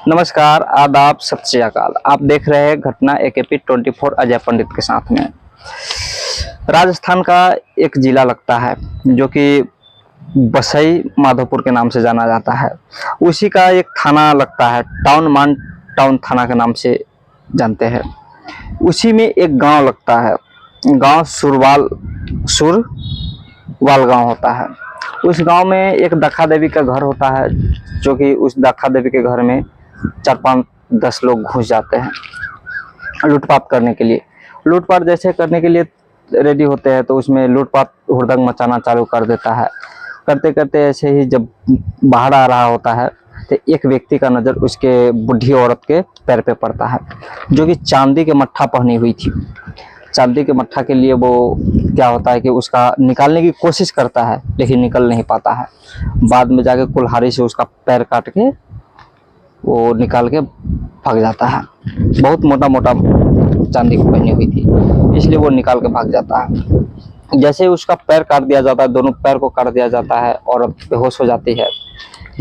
नमस्कार, आदाब, सत श्री अकाल। आप देख रहे हैं घटना AKP 24 अजय पंडित के साथ में। राजस्थान का एक जिला लगता है जो कि बसई माधोपुर के नाम से जाना जाता है। उसी का एक थाना लगता है, टाउन थाना के नाम से जानते हैं। उसी में एक गांव लगता है, गांव सुरवाल गांव होता है। उस गांव में एक दखा देवी का घर होता है, जो कि उस दखा देवी के घर में 4-5-10 लोग घुस जाते हैं लूटपाट करने के लिए। लूटपाट जैसे करने के लिए रेडी होते हैं तो उसमें लूटपाट हुड़दंग मचाना चालू कर देता है। करते करते ऐसे ही जब बाहर आ रहा होता है तो एक व्यक्ति का नज़र उसके बुढ़ी औरत के पैर पे पड़ता है, जो कि चांदी के मट्ठा पहनी हुई थी। चांदी के मट्ठा के लिए वो क्या होता है कि उसका निकालने की कोशिश करता है, लेकिन निकल नहीं पाता है। बाद में जाके कुल्हाड़ी से उसका पैर काट के वो निकाल के भाग जाता है। बहुत मोटा मोटा चांदी को पहनी हुई थी, इसलिए वो निकाल के भाग जाता है। जैसे ही उसका पैर काट दिया जाता है, दोनों पैर को काट दिया जाता है, औरत बेहोश हो जाती है।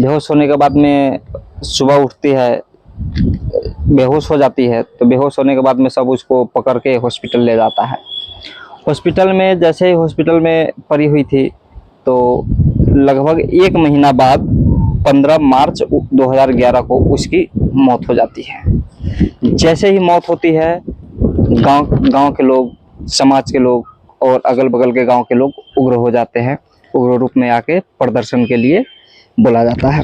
बेहोश होने के बाद में सुबह उठती है, बेहोश हो जाती है। तो बेहोश होने के बाद में सब उसको पकड़ के हॉस्पिटल ले जाता है। हॉस्पिटल में जैसे ही हॉस्पिटल में पड़ी हुई थी तो लगभग 1 महीना बाद 15 मार्च 2011 को उसकी मौत हो जाती है। जैसे ही मौत होती है, गांव के लोग, समाज के लोग और अगल बगल के गांव के लोग उग्र हो जाते हैं। उग्र रूप में आके प्रदर्शन के लिए बोला जाता है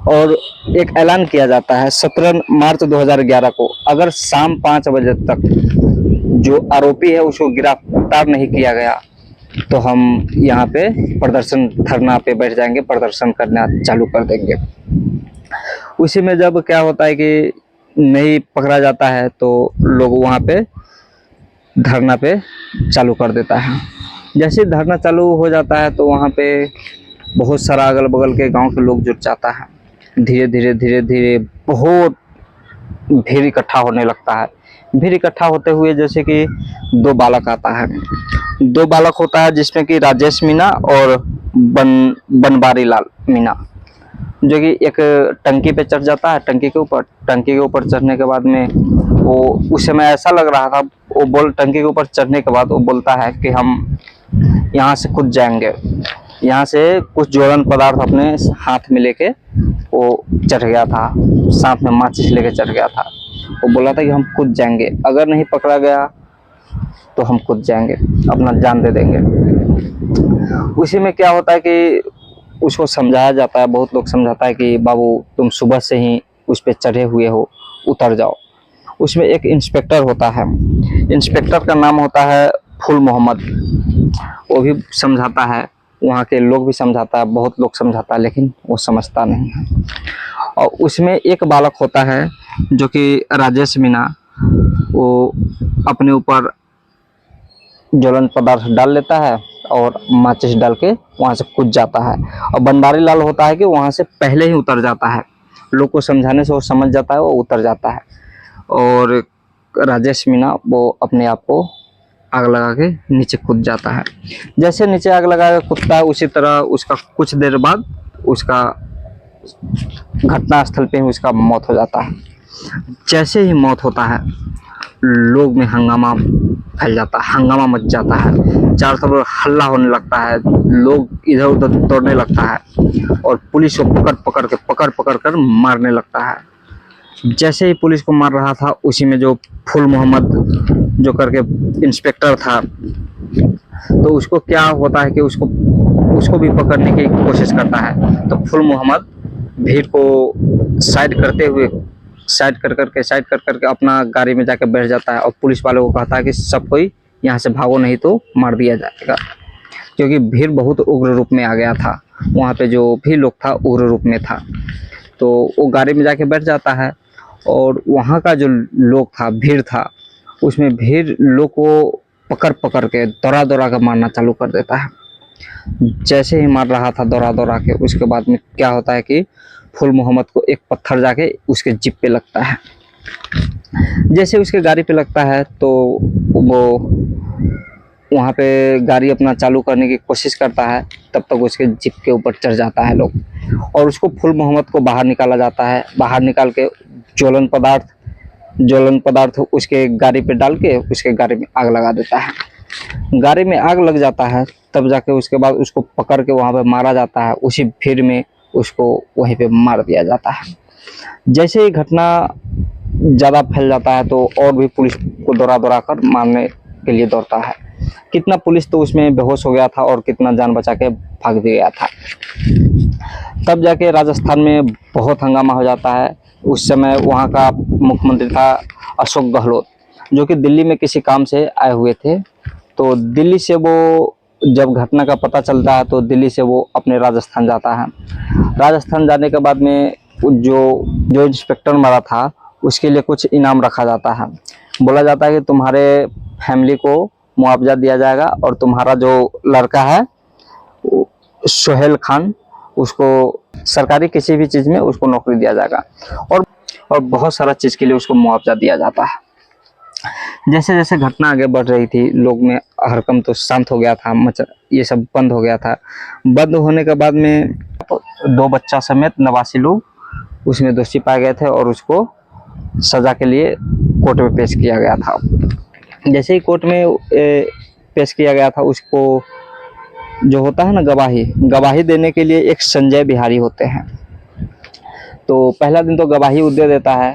और एक ऐलान किया जाता है 17 मार्च 2011 को, अगर शाम 5 बजे तक जो आरोपी है उसको गिरफ्तार नहीं किया गया तो हम यहाँ पे प्रदर्शन धरना पे बैठ जाएंगे, प्रदर्शन करना चालू कर देंगे। उसी में जब क्या होता है कि नहीं पकड़ा जाता है तो लोग वहाँ पे धरना पे चालू कर देता है। जैसे धरना चालू हो जाता है तो वहाँ पे बहुत सारा अगल बगल के गांव के लोग जुट जाता है। धीरे धीरे बहुत भीड़ इकट्ठा होने लगता है। भीड़ इकट्ठा होते हुए जैसे कि 2 बालक आता है। 2 बालक होता है जिसमें कि राजेश मीणा और बनवारी लाल मीणा, जो कि एक टंकी पे चढ़ जाता है। टंकी के ऊपर चढ़ने के बाद में वो उस समय ऐसा लग रहा था, वो टंकी के ऊपर चढ़ने के बाद वो बोलता है कि हम यहाँ से कूद जाएंगे। यहाँ से कुछ ज्वलन पदार्थ अपने हाथ में लेके वो चढ़ गया था, साथ में माचिस लेके चढ़ गया था। वो बोला था कि हम कूद जाएंगे, अगर नहीं पकड़ा गया तो हम कूद जाएंगे, अपना जान दे देंगे। उसी में क्या होता है कि उसको समझाया जाता है, बहुत लोग समझाता है कि बाबू तुम सुबह से ही उस पर चढ़े हुए हो, उतर जाओ। उसमें एक इंस्पेक्टर होता है, इंस्पेक्टर का नाम होता है फूल मोहम्मद। वो भी समझाता है, वहाँ के लोग भी समझाता है, बहुत लोग समझाता है, लेकिन वो समझता नहीं है। और उसमें एक बालक होता है जो कि राजेश मीणा, वो अपने ऊपर ज्वलन पदार्थ डाल लेता है और माचिस डाल के वहाँ से कूद जाता है। और बनवारी लाल होता है कि वहाँ से पहले ही उतर जाता है, लोग को समझाने से वो समझ जाता है, वो उतर जाता है। और राजेश मीणा वो अपने आप को आग लगा के नीचे कूद जाता है। जैसे नीचे आग लगा के कूदता है, उसी तरह उसका कुछ देर बाद उसका घटना स्थल पे ही उसका मौत हो जाता है। जैसे ही मौत होता है, लोग में हंगामा फैल जाता है, हंगामा मच जाता है, चारों तरफ हल्ला होने लगता है, लोग इधर उधर दौड़ने लगता है और पुलिस को पकड़ पकड़ कर मारने लगता है। जैसे ही पुलिस को मार रहा था, उसी में जो फूल मोहम्मद जो करके इंस्पेक्टर था, तो उसको क्या होता है कि उसको भी पकड़ने की कोशिश करता है। तो फूल मोहम्मद भीड़ को साइड कर करके अपना गाड़ी में जाकर बैठ जाता है और पुलिस वालों को कहता है कि सब कोई यहाँ से भागो, नहीं तो मार दिया जाएगा। क्योंकि भीड़ बहुत उग्र रूप में आ गया था, वहाँ पे जो भी लोग था उग्र रूप में था। तो वो गाड़ी में जाके बैठ जाता है और वहाँ का जो लोग था, भीड़ था, उसमें भीड़ लोग को पकड़ के दौड़ा कर मारना चालू कर देता है। जैसे ही मार रहा था दौड़ा के, उसके बाद में क्या होता है कि फूल मोहम्मद को एक पत्थर जाके उसके जीप पे लगता है। जैसे उसके गाड़ी पे लगता है तो वो वहाँ पे गाड़ी अपना चालू करने की कोशिश करता है, तब तक उसके जीप के ऊपर चढ़ जाता है लोग और उसको फुल मोहम्मद को बाहर निकाला जाता है। बाहर निकाल के ज्वलन पदार्थ उसके गाड़ी पे डाल के उसके गाड़ी में आग लगा देता है। गाड़ी में आग लग जाता है, तब जाके उसके बाद उसको पकड़ के वहाँ पे मारा जाता है। उसी भीड़ में उसको वहीं पे मार दिया जाता है। जैसे ही घटना ज़्यादा फैल जाता है तो और भी पुलिस को दौड़ा कर मारने के लिए दौड़ता है। कितना पुलिस तो उसमें बेहोश हो गया था और कितना जान बचा के भाग भी गया था। तब जाके राजस्थान में बहुत हंगामा हो जाता है। उस समय वहाँ का मुख्यमंत्री था अशोक गहलोत, जो कि दिल्ली में किसी काम से आए हुए थे। तो दिल्ली से वो जब घटना का पता चलता है तो दिल्ली से वो अपने राजस्थान जाता है। राजस्थान जाने के बाद में जो इंस्पेक्टर मारा था उसके लिए कुछ इनाम रखा जाता है। बोला जाता है कि तुम्हारे फैमिली को मुआवजा दिया जाएगा और तुम्हारा जो लड़का है सोहेल खान, उसको सरकारी किसी भी चीज़ में उसको नौकरी दिया जाएगा और बहुत सारा चीज़ के लिए उसको मुआवजा दिया जाता है। जैसे जैसे घटना आगे बढ़ रही थी, लोग में हड़कंप तो शांत हो गया था, ये सब बंद हो गया था। बंद होने के बाद में 2 बच्चा समेत 89 लोग उसमें दोषी पाए गए थे और उसको सजा के लिए कोर्ट में पेश किया गया था। जैसे ही कोर्ट में पेश किया गया था, उसको जो होता है ना गवाही देने के लिए एक संजय बिहारी होते हैं। तो पहला दिन तो गवाही वो दे देता है।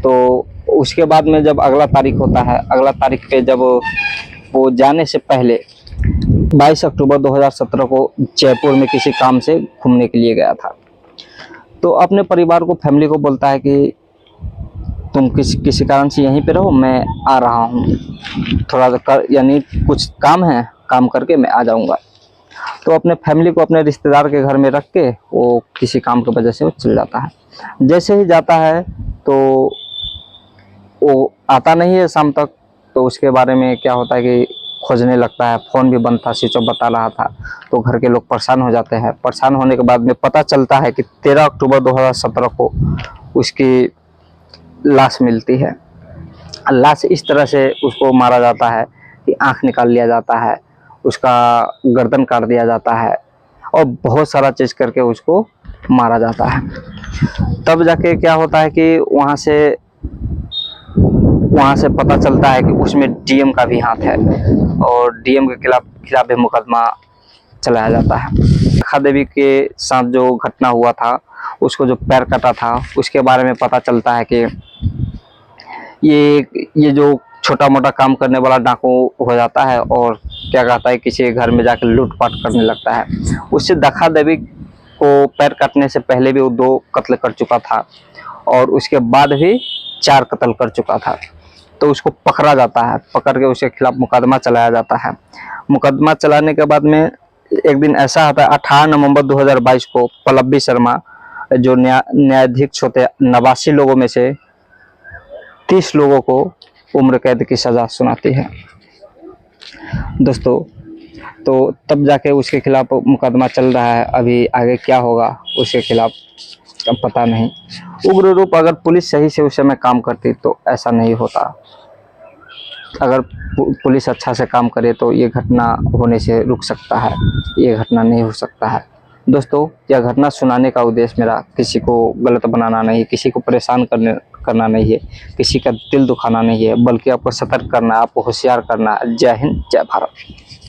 तो उसके बाद में जब अगला तारीख होता है, अगला तारीख पे जब वो जाने से पहले 22 अक्टूबर 2017 को जयपुर में किसी काम से घूमने के लिए गया था। तो अपने परिवार को, फैमिली को बोलता है कि तुम किसी कारण से यहीं पे रहो, मैं आ रहा हूँ, थोड़ा यानी कुछ काम है, काम करके मैं आ जाऊँगा। तो अपने फैमिली को अपने रिश्तेदार के घर में रख के वो किसी काम की वजह से वो चल जाता है। जैसे ही जाता है तो वो आता नहीं है शाम तक। तो उसके बारे में क्या होता है कि खोजने लगता है, फ़ोन भी बंद था, स्विच ऑफ बता रहा था। तो घर के लोग परेशान हो जाते हैं। परेशान होने के बाद में पता चलता है कि 13 अक्टूबर 2017 को उसकी लाश मिलती है। लाश इस तरह से उसको मारा जाता है कि आँख निकाल लिया जाता है, उसका गर्दन काट दिया जाता है और बहुत सारा चीज़ करके उसको मारा जाता है। तब जाके क्या होता है कि वहाँ से पता चलता है कि उसमें डीएम का भी हाथ है और डीएम के खिलाफ भी मुकदमा चलाया जाता है। रेखा देवी के साथ जो घटना हुआ था, उसको जो पैर कटा था, उसके बारे में पता चलता है कि ये जो छोटा मोटा काम करने वाला डाकू हो जाता है और क्या कहता है किसी के घर में जाकर लूटपाट करने लगता है। उससे रेखा देवी को पैर काटने से पहले भी वो 2 कत्ल कर चुका था और उसके बाद भी 4 कत्ल कर चुका था। तो उसको पकड़ा जाता है, पकड़ के उसके खिलाफ मुकदमा चलाया जाता है। मुकदमा चलाने के बाद में एक दिन ऐसा आता है, 18 नवंबर 2022 को पल्लवी शर्मा जो न्यायाधीश होते, 89 लोगों में से 30 लोगों को उम्र कैद की सज़ा सुनाती है दोस्तों। तो तब जाके उसके खिलाफ मुकदमा चल रहा है। अभी आगे क्या होगा उसके खिलाफ अब पता नहीं। उग्र रूप अगर पुलिस सही से उस समय काम करती तो ऐसा नहीं होता। अगर पुलिस अच्छा से काम करे तो ये घटना होने से रुक सकता है, ये घटना नहीं हो सकता है। दोस्तों, यह घटना सुनाने का उद्देश्य मेरा किसी को गलत बनाना नहीं, किसी को परेशान करना नहीं है, किसी का दिल दुखाना नहीं है, बल्कि आपको सतर्क करना, आपको होशियार करना। जय हिंद, जय भारत।